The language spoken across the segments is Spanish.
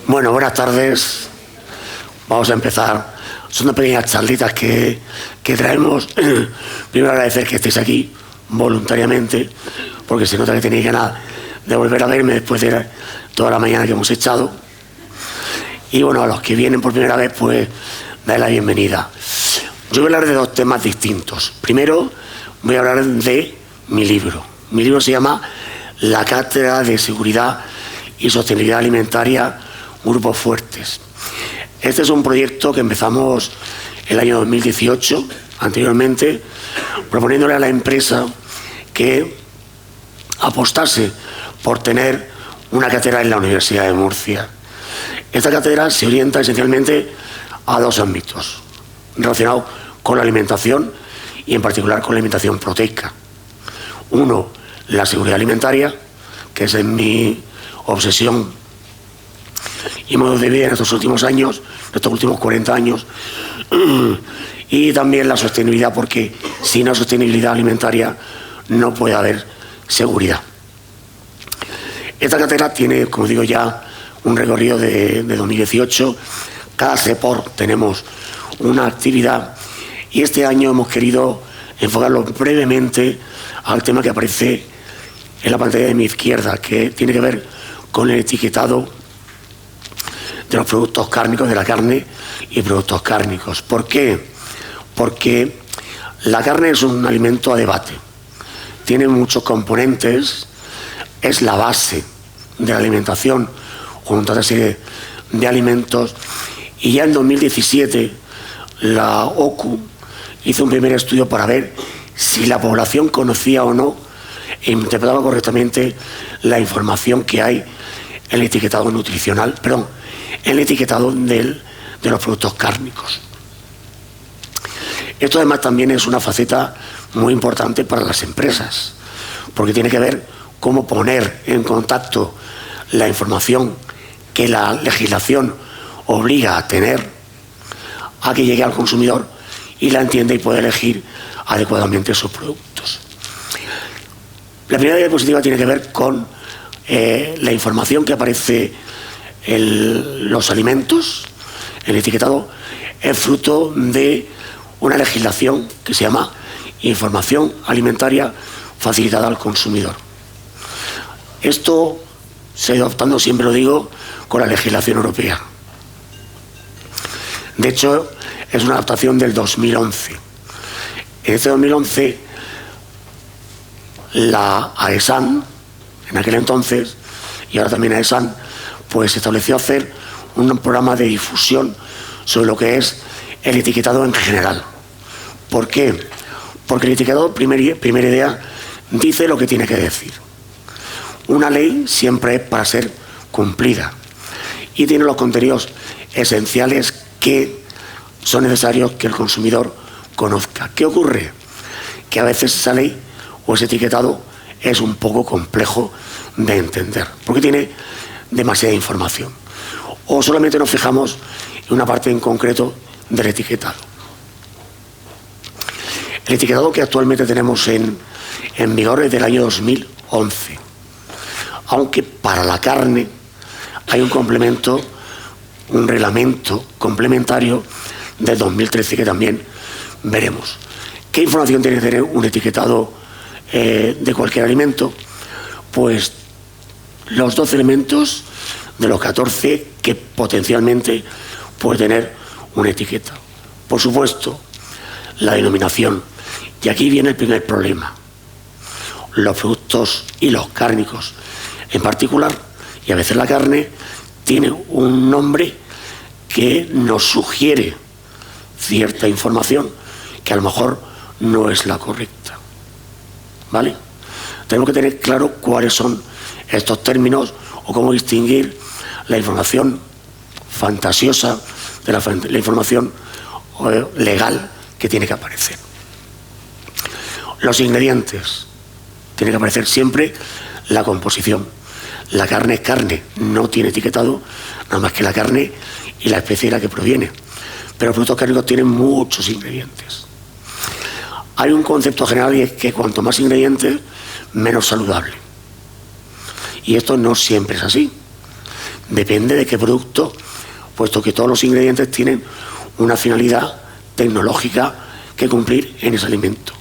Bueno, buenas tardes. Vamos a empezar. Son unas pequeñas charlitas que traemos. Primero agradecer que estéis aquí voluntariamente, porque se nota que tenéis ganas de volver a verme después de toda la mañana que hemos echado. Y bueno, a los que vienen por primera vez, pues dale la bienvenida. Yo voy a hablar de dos temas distintos. Primero, voy a hablar de mi libro. Mi libro se llama La Cátedra de Seguridad y Sostenibilidad Alimentaria, Grupos Fuertes. Este es un proyecto que empezamos el año 2018, anteriormente, proponiéndole a la empresa que apostase por tener una cátedra en la Universidad de Murcia. Esta cátedra se orienta esencialmente a dos ámbitos relacionados con la alimentación y en particular con la alimentación proteica. Uno, la seguridad alimentaria, que es en mi obsesión y modo de vida en estos últimos años, en estos últimos 40 años, y también la sostenibilidad, porque sin la sostenibilidad alimentaria no puede haber seguridad. Esta cátedra tiene, como digo ya, un recorrido de 2018. Cada CEPOR tenemos una actividad y este año hemos querido enfocarlo brevemente al tema que aparece en la pantalla de mi izquierda, que tiene que ver con el etiquetado de los productos cárnicos, de la carne y productos cárnicos. ¿Por qué? Porque la carne es un alimento a debate. Tiene muchos componentes, es la base de la alimentación junto a otra serie de alimentos. Y ya en 2017 la OCU hizo un primer estudio para ver si la población conocía o no e interpretaba correctamente la información que hay en el etiquetado nutricional, perdón, en el etiquetado de los productos cárnicos. Esto además también es una faceta muy importante para las empresas, porque tiene que ver cómo poner en contacto la información que la legislación obliga a tener, a que llegue al consumidor y la entienda y pueda elegir adecuadamente sus productos. La primera diapositiva tiene que ver con la información que aparece en los alimentos. El etiquetado es fruto de una legislación que se llama Información Alimentaria Facilitada al Consumidor. Esto se ha ido adoptando, siempre lo digo, con la legislación europea. De hecho, es una adaptación del 2011. En este 2011, la AESAN, en aquel entonces, y ahora también AESAN, pues estableció hacer un programa de difusión sobre lo que es el etiquetado en general. ¿Por qué? Porque el etiquetado, primera idea, dice lo que tiene que decir. Una ley siempre es para ser cumplida y tiene los contenidos esenciales que son necesarios que el consumidor conozca. ¿Qué ocurre? Que a veces esa ley o ese etiquetado es un poco complejo de entender, porque tiene demasiada información. O solamente nos fijamos en una parte en concreto del etiquetado. El etiquetado que actualmente tenemos en vigor es del año 2011, aunque para la carne hay un complemento, un reglamento complementario del 2013 que también veremos. ¿Qué información tiene que tener un etiquetado de cualquier alimento? Pues los 12 elementos de los 14 que potencialmente puede tener una etiqueta. Por supuesto, la denominación. Y aquí viene el primer problema. Los productos y los cárnicos en particular, y a veces la carne, tiene un nombre que nos sugiere cierta información que a lo mejor no es la correcta. ¿Vale? Tenemos que tener claro cuáles son estos términos o cómo distinguir la información fantasiosa de la información legal que tiene que aparecer. Los ingredientes. Tiene que aparecer siempre la composición. La carne es carne, no tiene etiquetado nada más que la carne y la especie de la que proviene. Pero los productos cárnicos tienen muchos ingredientes. Hay un concepto general y es que cuanto más ingredientes, menos saludable. Y esto no siempre es así. Depende de qué producto, puesto que todos los ingredientes tienen una finalidad tecnológica que cumplir en ese alimento.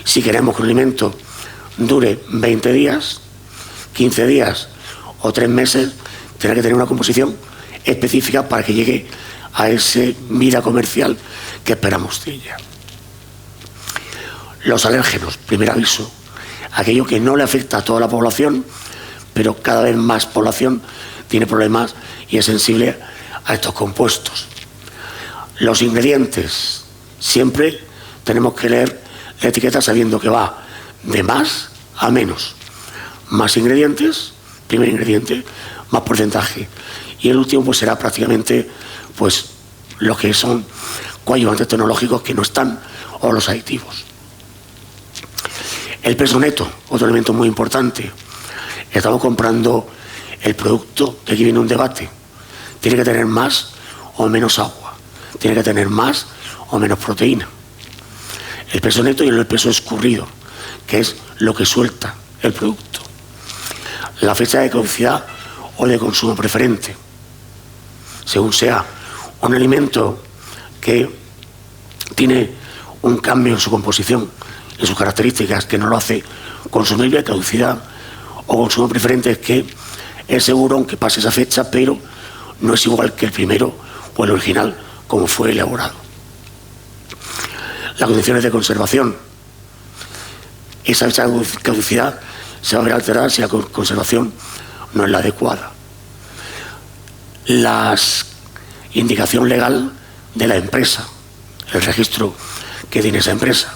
Si queremos que un alimento dure 20 días, 15 días o 3 meses, tendrá que tener una composición específica para que llegue a esa vida comercial que esperamos de ella. Los alérgenos, primer aviso, aquello que no le afecta a toda la población, pero cada vez más población tiene problemas y es sensible a estos compuestos. Los ingredientes, siempre tenemos que leer la etiqueta sabiendo que va de más a menos. Más ingredientes, primer ingrediente, más porcentaje. Y el último pues será prácticamente pues los que son coadyuvantes tecnológicos que no están, o los aditivos. El peso neto, otro elemento muy importante. Estamos comprando el producto, que aquí viene un debate. Tiene que tener más o menos agua. Tiene que tener más o menos proteína. El peso neto y el peso escurrido, que es lo que suelta el producto. La fecha de caducidad o de consumo preferente. Según sea un alimento que tiene un cambio en su composición, en sus características, que no lo hace consumible, caducidad o consumo preferente, es que es seguro, aunque pase esa fecha, pero no es igual que el primero o el original como fue elaborado. Las condiciones de conservación. Esa fecha de caducidad se va a ver alterada si la conservación no es la adecuada. La indicación legal de la empresa, el registro que tiene esa empresa.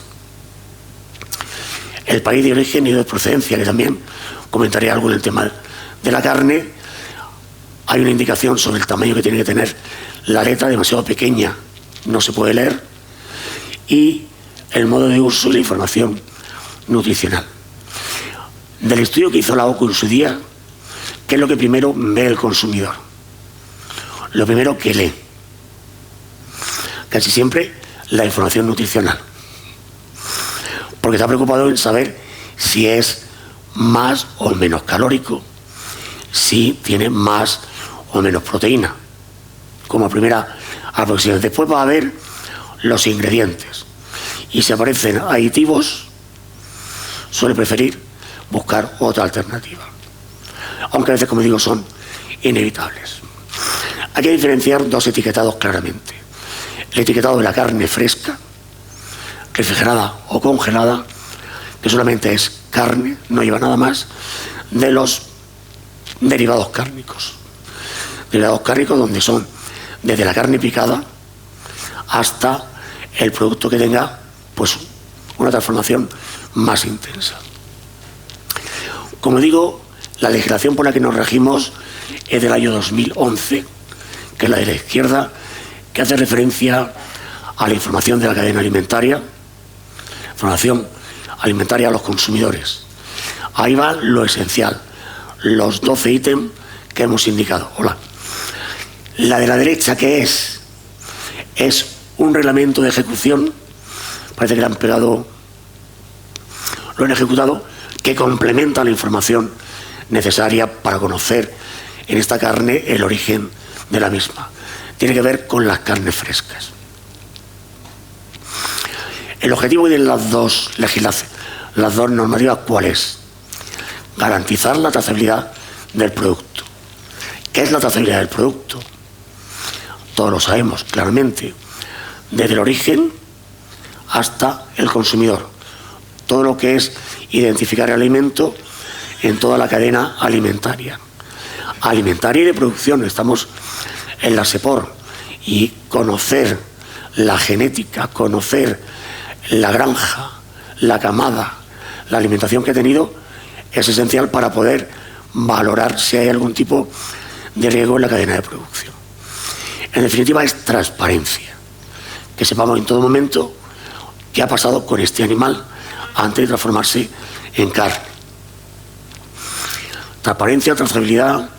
El país de origen y de procedencia, que también comentaré algo en el tema de la carne. Hay una indicación sobre el tamaño que tiene que tener la letra, demasiado pequeña, no se puede leer. Y el modo de uso y la información nutricional. Del estudio que hizo la OCU en su día, ¿qué es lo que primero ve el consumidor? Lo primero que lee. Casi siempre la información nutricional. Porque está preocupado en saber si es más o menos calórico, si tiene más o menos proteína, como primera aproximación. Después va a ver los ingredientes, y si aparecen aditivos, suele preferir buscar otra alternativa, aunque a veces, como digo, son inevitables. Hay que diferenciar dos etiquetados claramente: el etiquetado de la carne fresca, refrigerada o congelada, que solamente es carne, no lleva nada más, de los derivados cárnicos. Derivados cárnicos donde son desde la carne picada hasta el producto que tenga pues una transformación más intensa. Como digo, la legislación por la que nos regimos es del año 2011, que es la de la izquierda, que hace referencia a la información de la cadena alimentaria, información alimentaria a los consumidores. Ahí va lo esencial, los 12 ítems que hemos indicado. Hola. La de la derecha, ¿qué es? Es un reglamento de ejecución, parece que le han pegado, lo han ejecutado, que complementa la información necesaria para conocer en esta carne el origen de la misma. Tiene que ver con las carnes frescas. El objetivo de las dos legislaciones, las dos normativas, ¿cuál es? Garantizar la trazabilidad del producto. ¿Qué es la trazabilidad del producto? Todos lo sabemos claramente, desde el origen hasta el consumidor. Todo lo que es identificar el alimento en toda la cadena alimentaria. Alimentaria y de producción. Estamos en la SEPOR, y conocer la genética, conocer la granja, la camada, la alimentación que ha tenido, es esencial para poder valorar si hay algún tipo de riesgo en la cadena de producción. En definitiva, es transparencia. Que sepamos en todo momento qué ha pasado con este animal antes de transformarse en carne. Transparencia, trazabilidad,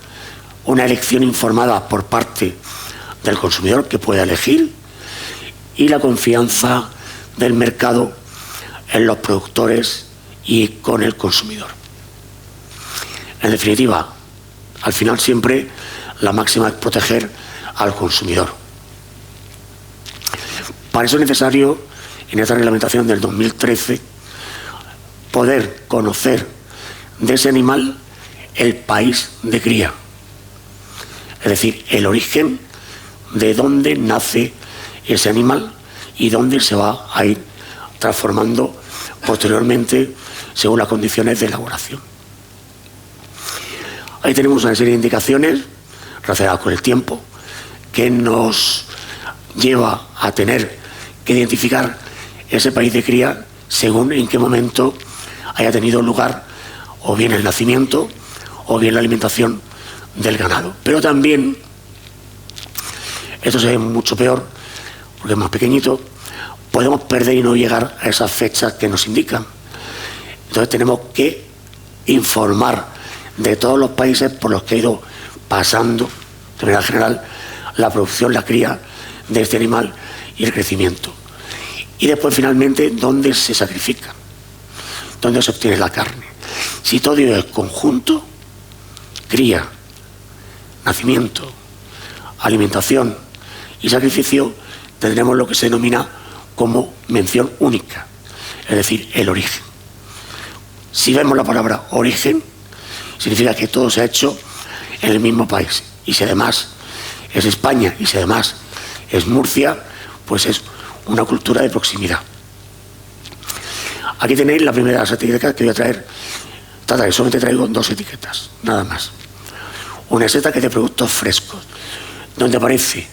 una elección informada por parte del consumidor que pueda elegir, y la confianza del mercado en los productores y con el consumidor. En definitiva, al final siempre la máxima es proteger al consumidor. Para eso es necesario, en esta reglamentación del 2013, poder conocer de ese animal el país de cría, es decir, el origen de dónde nace ese animal y dónde se va a ir transformando posteriormente según las condiciones de elaboración. Ahí tenemos una serie de indicaciones relacionadas con el tiempo que nos lleva a tener que identificar ese país de cría según en qué momento haya tenido lugar o bien el nacimiento o bien la alimentación del ganado. Pero también, esto se ve mucho peor porque es más pequeñito, podemos perder y no llegar a esas fechas que nos indican. Entonces tenemos que informar de todos los países por los que ha ido pasando, de manera general, la producción, la cría de este animal y el crecimiento. Y después, finalmente, dónde se sacrifica, dónde se obtiene la carne. Si todo ello es conjunto, cría, nacimiento, alimentación y sacrificio, tendremos lo que se denomina como mención única, es decir, el origen. Si vemos la palabra origen, significa que todo se ha hecho en el mismo país. Y si además es España y si además es Murcia, pues es una cultura de proximidad. Aquí tenéis la primera de las etiquetas que voy a traer. Solamente traigo 2 etiquetas, nada más. Una etiqueta que es de productos frescos, donde aparece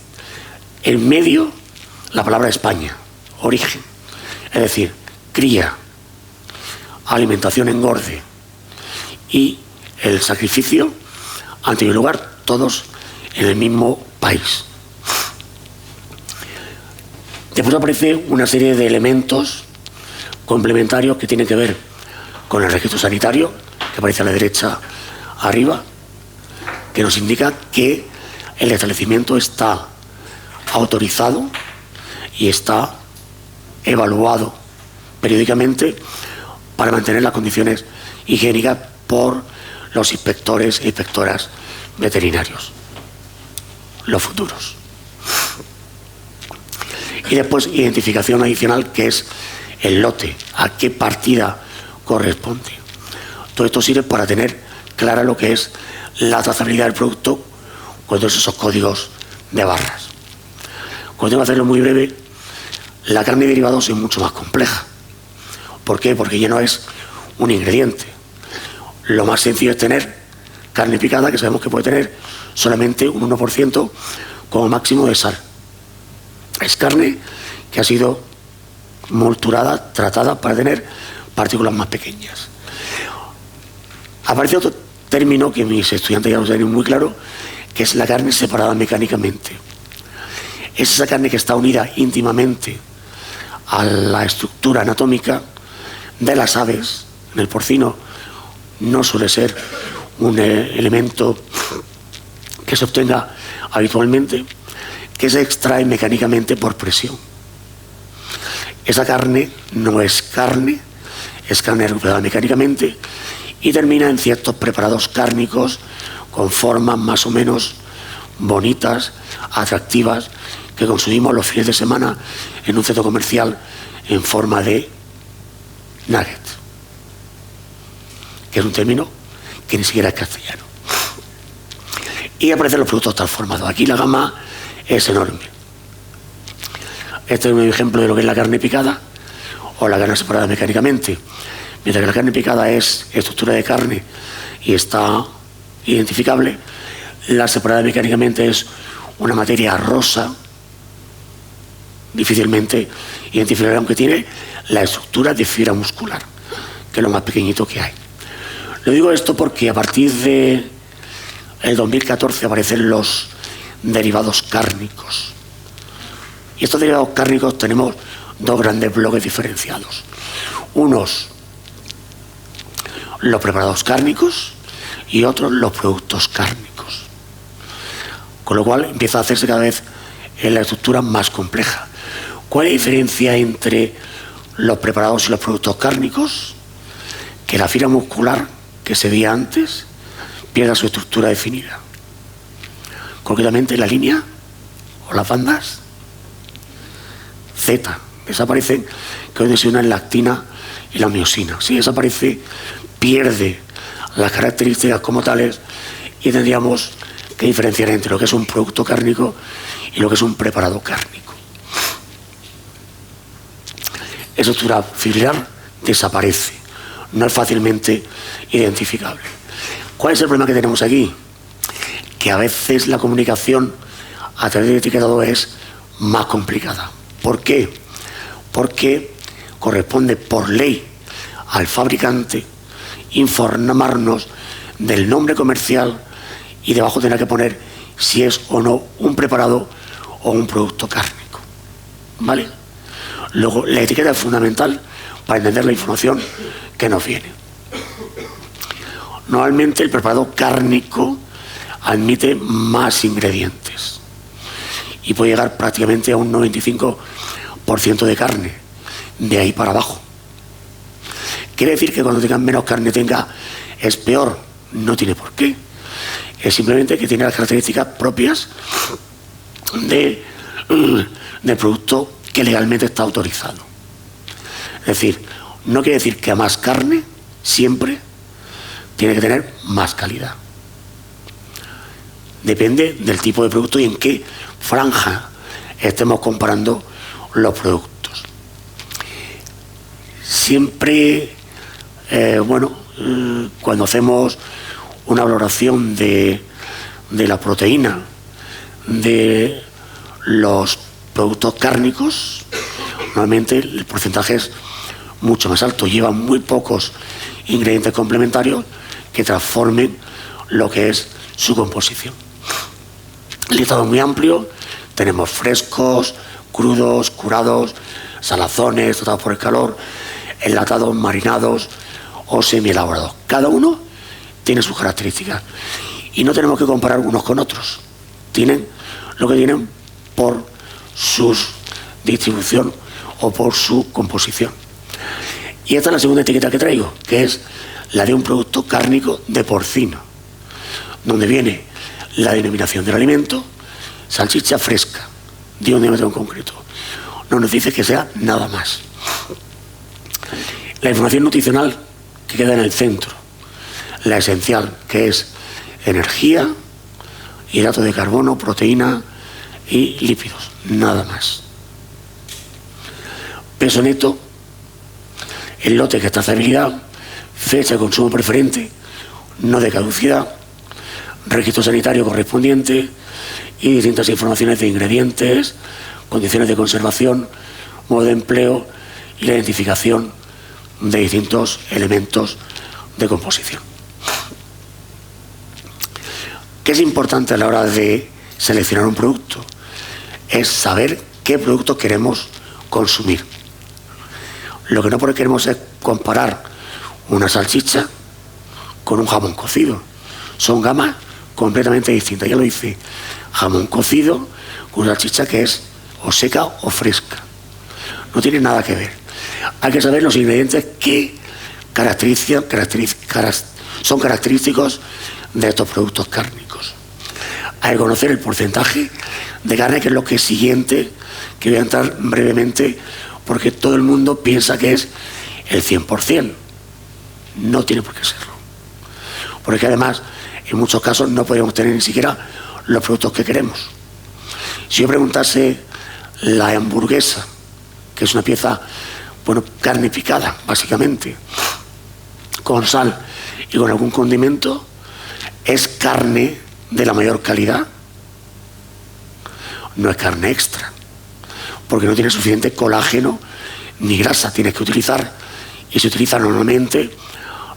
en medio la palabra España, origen, es decir, cría, alimentación, engorde y el sacrificio han tenido lugar todos en el mismo país. Después aparece una serie de elementos complementarios que tienen que ver con el registro sanitario, que aparece a la derecha arriba, que nos indica que el establecimiento está autorizado y está evaluado periódicamente para mantener las condiciones higiénicas por los inspectores e inspectoras veterinarios, los futuros. Y después identificación adicional, que es el lote, a qué partida corresponde. Todo esto sirve para tener clara lo que es la trazabilidad del producto con todos esos códigos de barras. Cuando tengo que hacerlo muy breve, la carne de derivados es mucho más compleja. ¿Por qué? Porque ya no es un ingrediente. Lo más sencillo es tener carne picada, que sabemos que puede tener solamente un 1% como máximo de sal. Es carne que ha sido molturada, tratada para tener partículas más pequeñas. Aparece otro término que mis estudiantes ya lo tienen muy claro, que es la carne separada mecánicamente. Es esa carne que está unida íntimamente a la estructura anatómica de las aves. En el porcino no suele ser un elemento que se obtenga habitualmente, que se extrae mecánicamente por presión. Esa carne no es carne, es carne recuperada mecánicamente y termina en ciertos preparados cárnicos con formas más o menos bonitas, atractivas, que consumimos los fines de semana en un centro comercial en forma de nugget, que es un término que ni siquiera es castellano. Y aparecen los productos transformados. Aquí la gama es enorme. Este es un ejemplo de lo que es la carne picada o la carne separada mecánicamente. Mientras que la carne picada es estructura de carne y está identificable, la separada mecánicamente es una materia rosa, difícilmente identificable, aunque tiene la estructura de fibra muscular, que es lo más pequeñito que hay. Lo digo esto porque a partir de el 2014 aparecen los derivados cárnicos. Y estos derivados cárnicos tenemos 2 grandes bloques diferenciados. Unos, los preparados cárnicos, y otros, los productos cárnicos. Con lo cual empieza a hacerse cada vez en la estructura más compleja. ¿Cuál es la diferencia entre los preparados y los productos cárnicos? Que la fibra muscular que se veía antes pierda su estructura definida. concretamente la línea o las bandas Z. Desaparecen, que es donde se unen la actina y la miosina. Si desaparece, pierde las características como tales y tendríamos que diferenciar entre lo que es un producto cárnico y lo que es un preparado cárnico. Esa estructura fibrilar desaparece, no es fácilmente identificable. ¿Cuál es el problema que tenemos aquí? Que a veces la comunicación a través del etiquetado es más complicada. ¿Por qué? Porque corresponde por ley al fabricante informarnos del nombre comercial y debajo tendrá que poner si es o no un preparado o un producto cárnico. ¿Vale? Luego, la etiqueta es fundamental para entender la información que nos viene. Normalmente el preparado cárnico admite más ingredientes y puede llegar prácticamente a un 95% de carne, de ahí para abajo. ¿Quiere decir que cuando tenga menos carne es peor? No tiene por qué. Es simplemente que tiene las características propias del producto que legalmente está autorizado. Es decir, no quiere decir que a más carne siempre tiene que tener más calidad. Depende del tipo de producto y en qué franja estemos comparando los productos. Siempre, cuando hacemos una valoración de la proteína de los productos cárnicos, normalmente el porcentaje es mucho más alto, llevan muy pocos ingredientes complementarios que transformen lo que es su composición. El listado es muy amplio, tenemos frescos, crudos, curados, salazones, tratados por el calor, enlatados, marinados o semi-elaborados. Cada uno tiene sus características y no tenemos que comparar unos con otros. Tienen lo que tienen por su distribución o por su composición. Y esta es la segunda etiqueta que traigo, que es la de un producto cárnico de porcino, donde viene la denominación del alimento, salchicha fresca, de un diámetro en concreto. No nos dice que sea nada más. La información nutricional que queda en el centro, la esencial, que es energía, hidratos de carbono, proteína y lípidos, nada más. Peso neto, el lote que está trazabilidad, fecha de consumo preferente, no de caducidad, registro sanitario correspondiente y distintas informaciones de ingredientes, condiciones de conservación, modo de empleo y la identificación de distintos elementos de composición. ¿Qué es importante a la hora de seleccionar un producto? Es saber qué producto queremos consumir. Lo que no queremos es comparar una salchicha con un jamón cocido. Son gamas completamente distintas. Ya lo dice, jamón cocido con una salchicha que es o seca o fresca. No tiene nada que ver. Hay que saber los ingredientes que son característicos de estos productos cárnicos. Hay que conocer el porcentaje de carne, que es lo que es siguiente, que voy a entrar brevemente, porque todo el mundo piensa que es el 100%. No tiene por qué serlo. Porque además, en muchos casos, no podemos tener ni siquiera los productos que queremos. Si yo preguntase la hamburguesa, que es una pieza, carne picada, básicamente, con sal y con algún condimento, ¿es carne de la mayor calidad? No es carne extra, porque no tiene suficiente colágeno ni grasa. Tienes que utilizar, y se utiliza normalmente,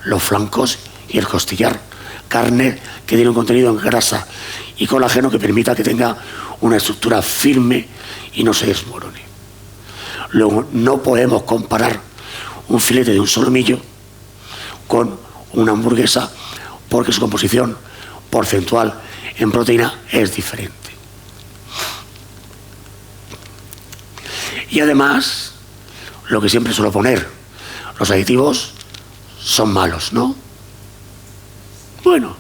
los flancos y el costillar. Carne que tiene un contenido en grasa y colágeno que permita que tenga una estructura firme y no se desmorone. Luego, no podemos comparar un filete de un solomillo con una hamburguesa, porque su composición porcentual en proteína es diferente. Y además, lo que siempre suelo poner, los aditivos son malos, ¿no? Bueno,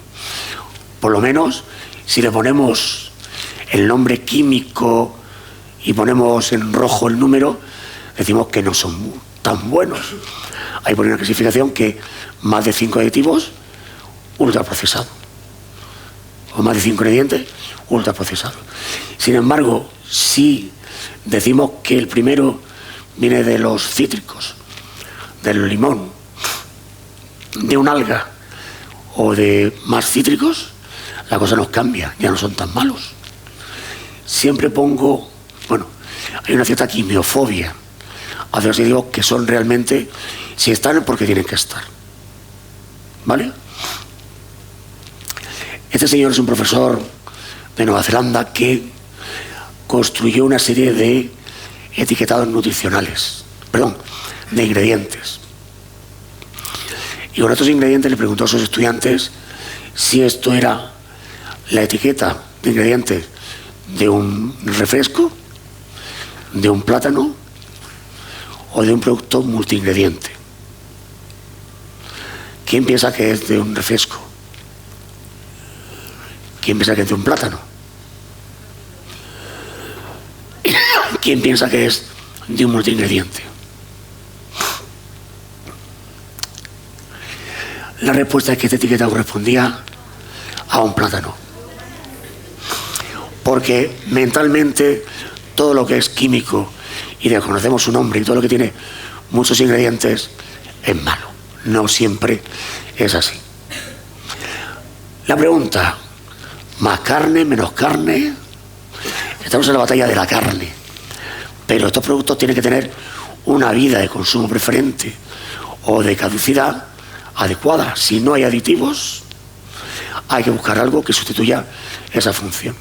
por lo menos, si le ponemos el nombre químico y ponemos en rojo el número, decimos que no son tan buenos. Hay por una clasificación que más de 5 aditivos, ultraprocesado. O más de 5 ingredientes, ultraprocesado. Sin embargo, si decimos que el primero viene de los cítricos, del limón, de un alga o de más cítricos, la cosa nos cambia, ya no son tan malos. Siempre pongo, bueno, hay una cierta quimiofobia hacia los aditivos que son realmente, si están es porque tienen que estar. ¿Vale? Este señor es un profesor de Nueva Zelanda que construyó una serie de etiquetados nutricionales, perdón, de ingredientes. Y con estos ingredientes le preguntó a sus estudiantes si esto era la etiqueta de ingredientes de un refresco, de un plátano o de un producto multiingrediente. ¿Quién piensa que es de un refresco? ¿Quién piensa que es de un plátano? ¿Quién piensa que es de un multiingrediente? La respuesta es que esta etiqueta correspondía a un plátano. Porque mentalmente todo lo que es químico y desconocemos su nombre y todo lo que tiene muchos ingredientes es malo. No siempre es así. La pregunta, ¿más carne, menos carne? Estamos en la batalla de la carne. Pero estos productos tienen que tener una vida de consumo preferente o de caducidad adecuada. Si no hay aditivos, hay que buscar algo que sustituya esa función.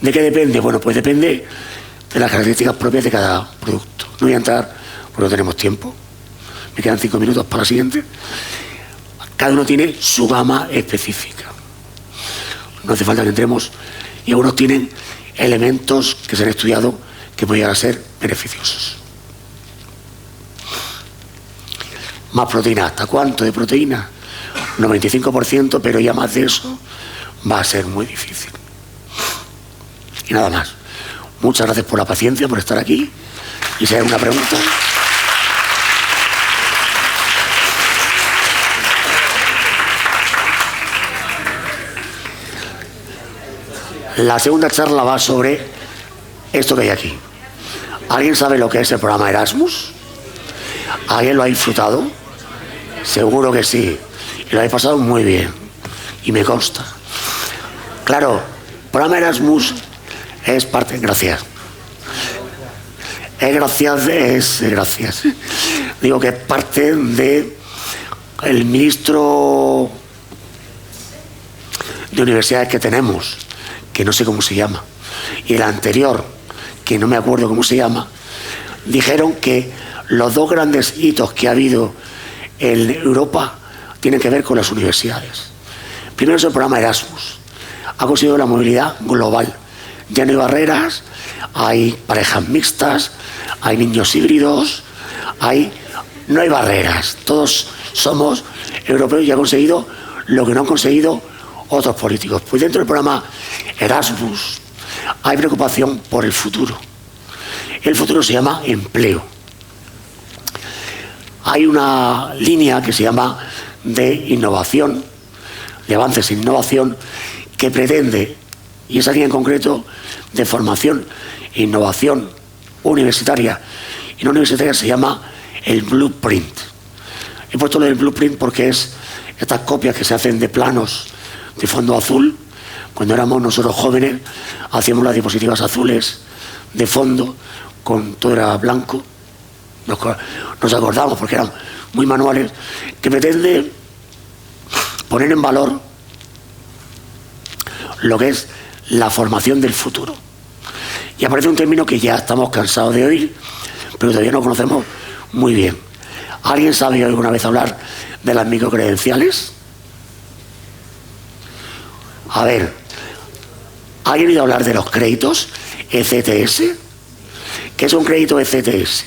¿De qué depende? Bueno, pues depende de las características propias de cada producto. No voy a entrar porque no tenemos tiempo. Me quedan 5 minutos para la siguiente. Cada uno tiene su gama específica. No hace falta que entremos. Y algunos tienen elementos que se han estudiado que pueden llegar a ser beneficiosos. Más proteína. ¿Hasta cuánto de proteína? 95%, pero ya más de eso va a ser muy difícil. Y nada más. Muchas gracias por la paciencia, por estar aquí. Y si hay alguna pregunta. La segunda charla va sobre esto que hay aquí. ¿Alguien sabe lo que es el programa Erasmus? ¿Alguien lo ha disfrutado? Seguro que sí. Y lo habéis pasado muy bien. Y me consta. Claro, el programa Erasmus es parte... Gracias. Gracias. Digo que es parte de el ministro de universidades que tenemos, que no sé cómo se llama, y el anterior, que no me acuerdo cómo se llama, dijeron que los dos grandes hitos que ha habido en Europa tienen que ver con las universidades. Primero es el programa Erasmus. Ha conseguido la movilidad global. Ya no hay barreras, hay parejas mixtas, hay niños híbridos, no hay barreras. Todos somos europeos y ha conseguido lo que no han conseguido otros políticos. Pues dentro del programa Erasmus hay preocupación por el futuro. El futuro se llama empleo. Hay una línea que se llama de innovación, de avances en innovación, que pretende, y esa línea en concreto de formación e innovación universitaria y no universitaria, se llama el Blueprint. He puesto lo del Blueprint porque es estas copias que se hacen de planos de fondo azul. Cuando éramos nosotros jóvenes hacíamos las diapositivas azules de fondo, con todo era blanco. Nos acordamos porque eran muy manuales, que pretende poner en valor lo que es la formación del futuro. Y aparece un término que ya estamos cansados de oír, pero todavía no conocemos muy bien. ¿Alguien sabe alguna vez hablar de las microcredenciales? A ver, ¿alguien ha oído hablar de los créditos ECTS? ¿Qué es un crédito ECTS?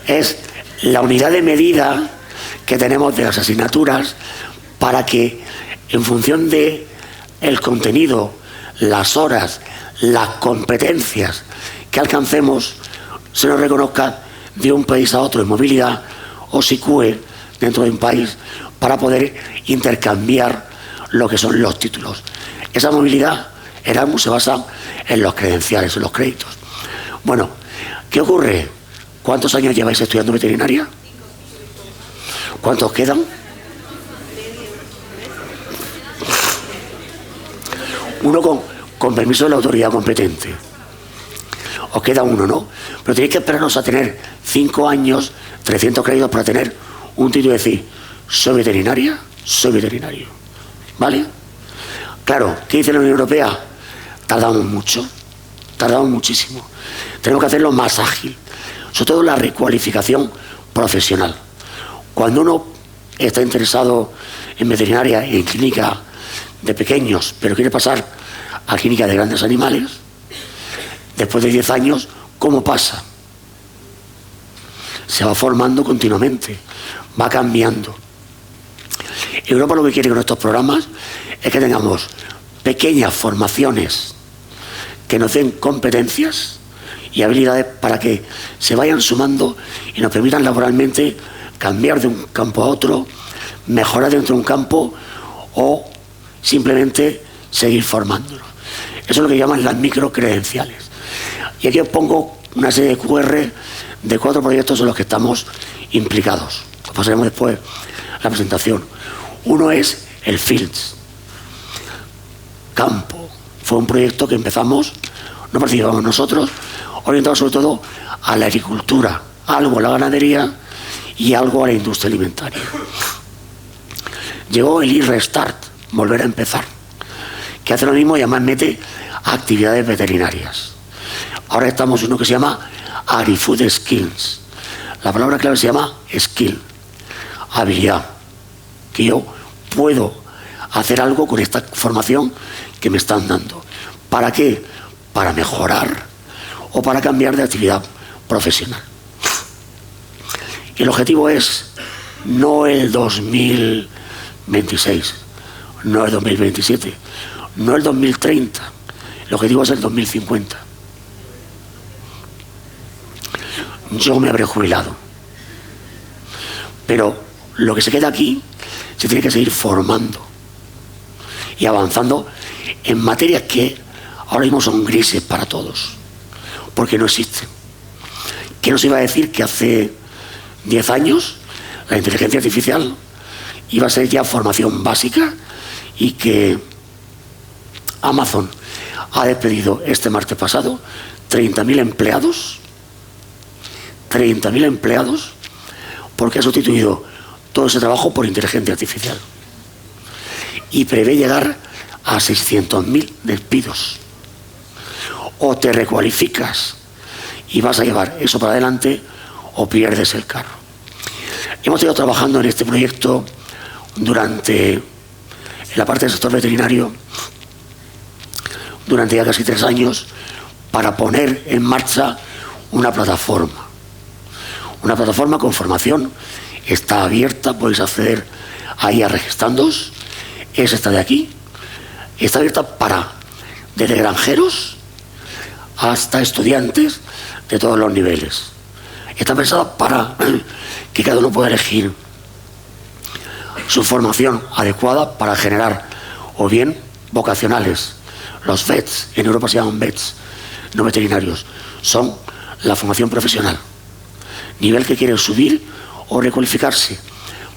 Es la unidad de medida que tenemos de las asignaturas para que, en función de el contenido, las horas, las competencias que alcancemos, se nos reconozca de un país a otro en movilidad o sitúe dentro de un país para poder intercambiar lo que son los títulos. Esa movilidad Erasmus se basa en los credenciales, en los créditos. Bueno, ¿qué ocurre? ¿Cuántos años lleváis estudiando veterinaria? ¿Cuántos quedan? Uno con permiso de la autoridad competente. Os queda uno, ¿no? Pero tenéis que esperarnos a tener 5 años, 300 créditos para tener un título y decir, soy veterinaria, soy veterinario. ¿Vale? Claro, ¿qué dice la Unión Europea? Tardamos mucho, tardamos muchísimo. Tenemos que hacerlo más ágil. Sobre todo la recualificación profesional. Cuando uno está interesado en veterinaria y en clínica de pequeños, pero quiere pasar a clínica de grandes animales, después de 10 años, ¿cómo pasa? Se va formando continuamente, va cambiando. Europa lo que quiere con estos programas es que tengamos pequeñas formaciones que nos den competencias y habilidades para que se vayan sumando y nos permitan laboralmente cambiar de un campo a otro, mejorar dentro de un campo o simplemente seguir formándonos. Eso es lo que llaman las microcredenciales. Y aquí os pongo una serie de QR de 4 proyectos en los que estamos implicados. Os pasaremos después la presentación. Uno es el FIELDS, campo. Fue un proyecto que empezamos, no participamos nosotros, orientado sobre todo a la agricultura, algo a la ganadería y algo a la industria alimentaria. Llegó el e-Restart, volver a empezar, que hace lo mismo y además mete actividades veterinarias. Ahora estamos en uno que se llama Agri-Food Skills. La palabra clave se llama skill, habilidad, que yo puedo hacer algo con esta formación que me están dando. ¿Para qué? Para mejorar o para cambiar de actividad profesional. Y el objetivo es no el 2026, no el 2027, no el 2030. El objetivo es el 2050. Yo me habré jubilado. Pero lo que se queda aquí se tiene que seguir formando y avanzando en materias que ahora mismo son grises para todos, porque no existen. ¿Qué nos iba a decir que hace 10 años la inteligencia artificial iba a ser ya formación básica y que Amazon ha despedido este martes pasado 30.000 empleados? 30.000 empleados porque ha sustituido todo ese trabajo por inteligencia artificial y prevé llegar a 600.000 despidos. O te recualificas y vas a llevar eso para adelante o pierdes el carro. Hemos ido trabajando en este proyecto en la parte del sector veterinario durante ya casi 3 años para poner en marcha una plataforma. Una plataforma con formación, está abierta, podéis acceder ahí a registrándoos. Es esta de aquí. Está abierta desde granjeros hasta estudiantes de todos los niveles. Está pensada para que cada uno pueda elegir su formación adecuada para generar o bien vocacionales. Los vets, en Europa se llaman vets, no veterinarios, son la formación profesional. Nivel que quieren subir o recualificarse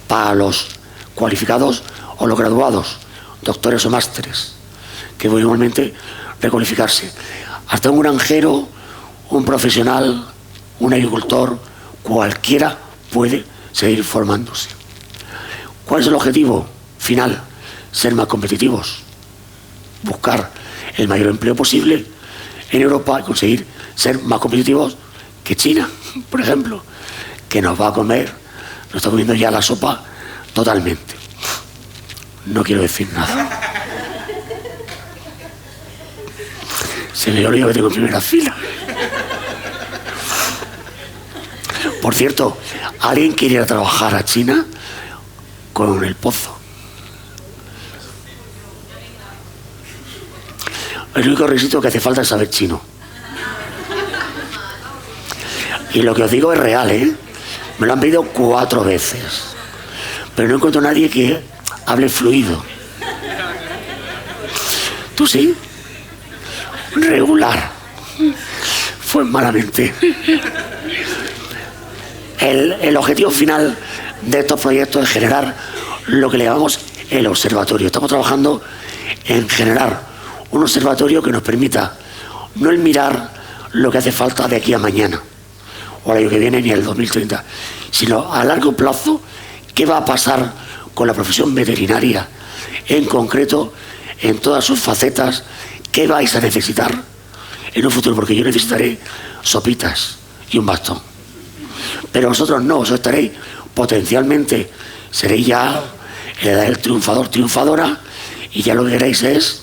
para los cualificados o los graduados, doctores o másteres, que pueden igualmente recualificarse. Hasta un granjero, un profesional, un agricultor, cualquiera puede seguir formándose. ¿Cuál es el objetivo final? Ser más competitivos, buscar el mayor empleo posible en Europa y conseguir ser más competitivos que China, por ejemplo, que nos va a comer, nos está comiendo ya la sopa totalmente. No quiero decir nada. Se me olvidó que tengo en primera fila. Por cierto, ¿alguien quiere ir a trabajar a China con el pozo. El único requisito que hace falta es saber chino. Y lo que os digo es real, ¿eh? Me lo han pedido 4 veces. Pero no encuentro a nadie que hable fluido. ¿Tú sí? Regular. Fue malamente. El objetivo final de estos proyectos es generar lo que le llamamos el observatorio. Estamos trabajando en generar un observatorio que nos permita no el mirar lo que hace falta de aquí a mañana o al año que viene ni el 2030, sino a largo plazo qué va a pasar con la profesión veterinaria, en concreto en todas sus facetas, qué vais a necesitar en un futuro, porque yo necesitaré sopitas y un bastón, pero vosotros no, vosotros estaréis potencialmente, seréis ya en la edad del triunfador, triunfadora, y ya lo que queréis es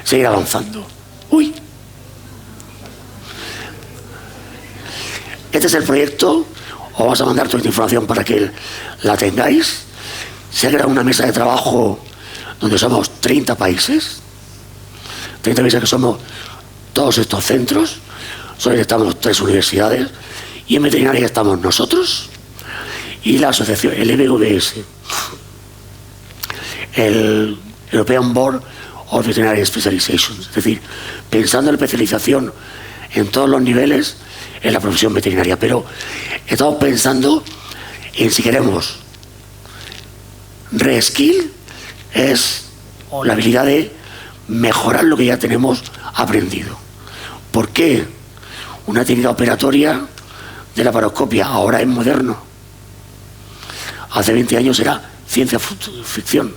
seguir avanzando. Uy. Este es el proyecto. Os vamos a mandar toda esta información para que la tengáis. Se ha creado una mesa de trabajo donde somos 30 países. 30 países que somos todos estos centros. Solo estamos 3 universidades. Y en veterinaria estamos nosotros y la asociación, el EBVS, el European Board of Veterinary Specialization. Es decir, pensando en la especialización en todos los niveles en la profesión veterinaria, pero estamos pensando en si queremos reskill, es la habilidad de mejorar lo que ya tenemos aprendido. ¿Por qué una técnica operatoria de la laparoscopia ahora es moderno? Hace 20 años era ciencia ficción.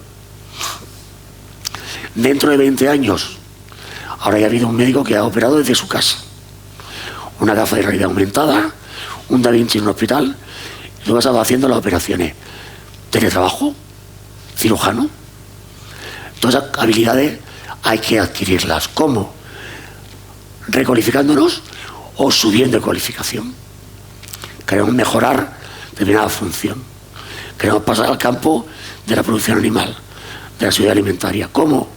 Dentro de 20 años ahora ya ha habido un médico que ha operado desde su casa, una gafa de realidad aumentada, un Da Vinci en un hospital, y luego ha estado haciendo las operaciones. Teletrabajo, cirujano. Todas esas habilidades hay que adquirirlas. ¿Cómo? Recualificándonos o subiendo de cualificación. Queremos mejorar determinada función. Queremos pasar al campo de la producción animal, de la seguridad alimentaria. ¿Cómo?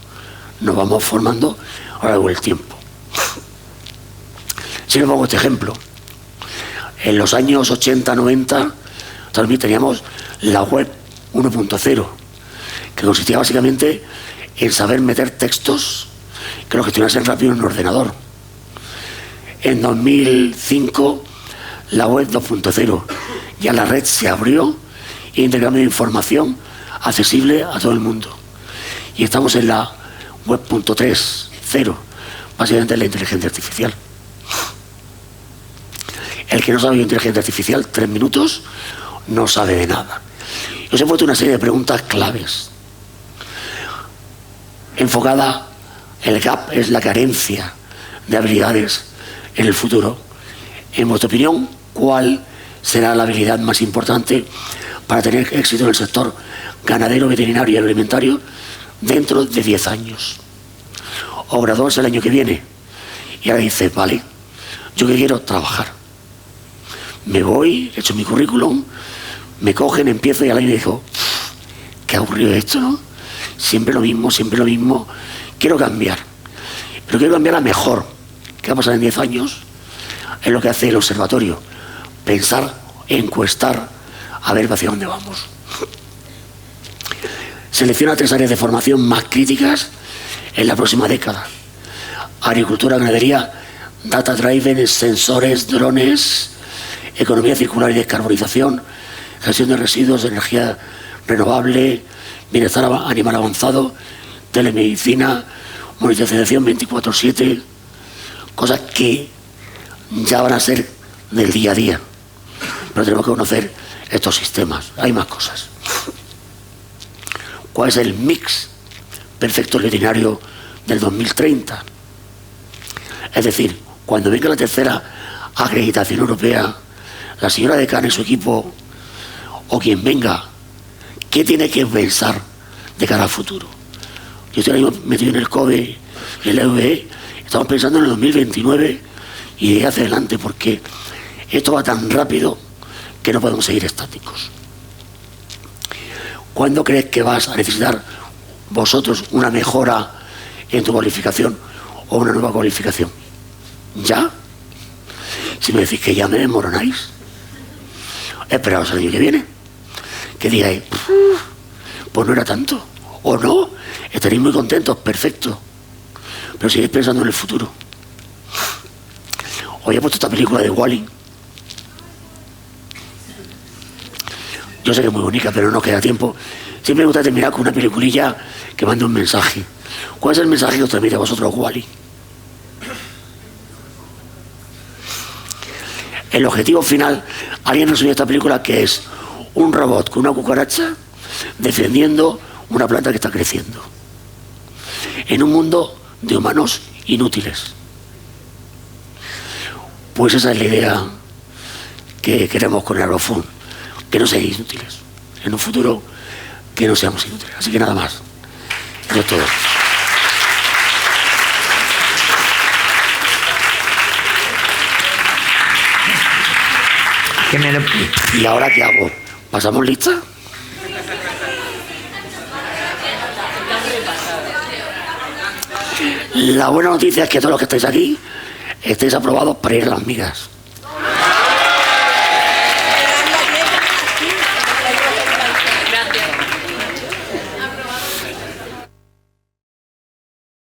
Nos vamos formando a lo largo del tiempo. Si me pongo este ejemplo, en los años 80, 90, también teníamos la web 1.0, que consistía básicamente en saber meter textos que lo gestionasen rápido en un ordenador. En 2005, la web 2.0, ya la red se abrió e intercambio de información accesible a todo el mundo. Y estamos en la web 3.0, básicamente en la inteligencia artificial. El que no sabe de inteligencia artificial, 3 minutos, no sabe de nada. Yo os he puesto una serie de preguntas claves. Enfocada, el gap es la carencia de habilidades en el futuro. En vuestra opinión, ¿cuál será la habilidad más importante para tener éxito en el sector ganadero, veterinario y alimentario dentro de 10 años? O graduarse el año que viene. Y ahora dice, vale, yo que quiero trabajar. Me voy, he hecho mi currículum, me cogen, empiezo y al año digo, qué aburrido esto, ¿no? Siempre lo mismo, quiero cambiar. Pero quiero cambiar a mejor. ¿Qué va a pasar en 10 años? Es lo que hace el observatorio. Pensar, encuestar, a ver hacia dónde vamos. Selecciona 3 áreas de formación más críticas en la próxima década. Agricultura, ganadería, data driven, sensores, drones, economía circular y descarbonización, gestión de residuos, energía renovable, bienestar animal avanzado, telemedicina, monitorización 24/7, cosas que ya van a ser del día a día. Pero tenemos que conocer estos sistemas. Hay más cosas. ¿Cuál es el mix perfecto veterinario del 2030? Es decir, cuando venga la tercera acreditación europea, la señora decana y su equipo, o quien venga, ¿qué tiene que pensar de cara al futuro? Yo estoy ahora metido en el COBE y en la EVE, estamos pensando en el 2029 y de hacia adelante, porque esto va tan rápido que no podemos seguir estáticos. ¿Cuándo crees que vas a necesitar vosotros una mejora en tu cualificación o una nueva cualificación? ¿Ya? Si me decís que ya me desmoronáis, esperaos al año que viene, que digáis, pues no era tanto, o no, estaréis muy contentos, perfecto, pero seguís pensando en el futuro. Hoy he puesto esta película de Wall-E. Yo sé que es muy bonita, pero no queda tiempo. Siempre me gusta terminar con una peliculilla que mande un mensaje. ¿Cuál es el mensaje que os transmite a vosotros Wall-E? El objetivo final, alguien resumió esta película, que es un robot con una cucaracha defendiendo una planta que está creciendo en un mundo de humanos inútiles. Pues esa es la idea que queremos con Aerofund, que no seáis inútiles, en un futuro que no seamos inútiles. Así que nada más, eso es todo. ¿Y ahora qué hago? ¿Pasamos lista? La buena noticia es que todos los que estáis aquí estáis aprobados para ir a las migas.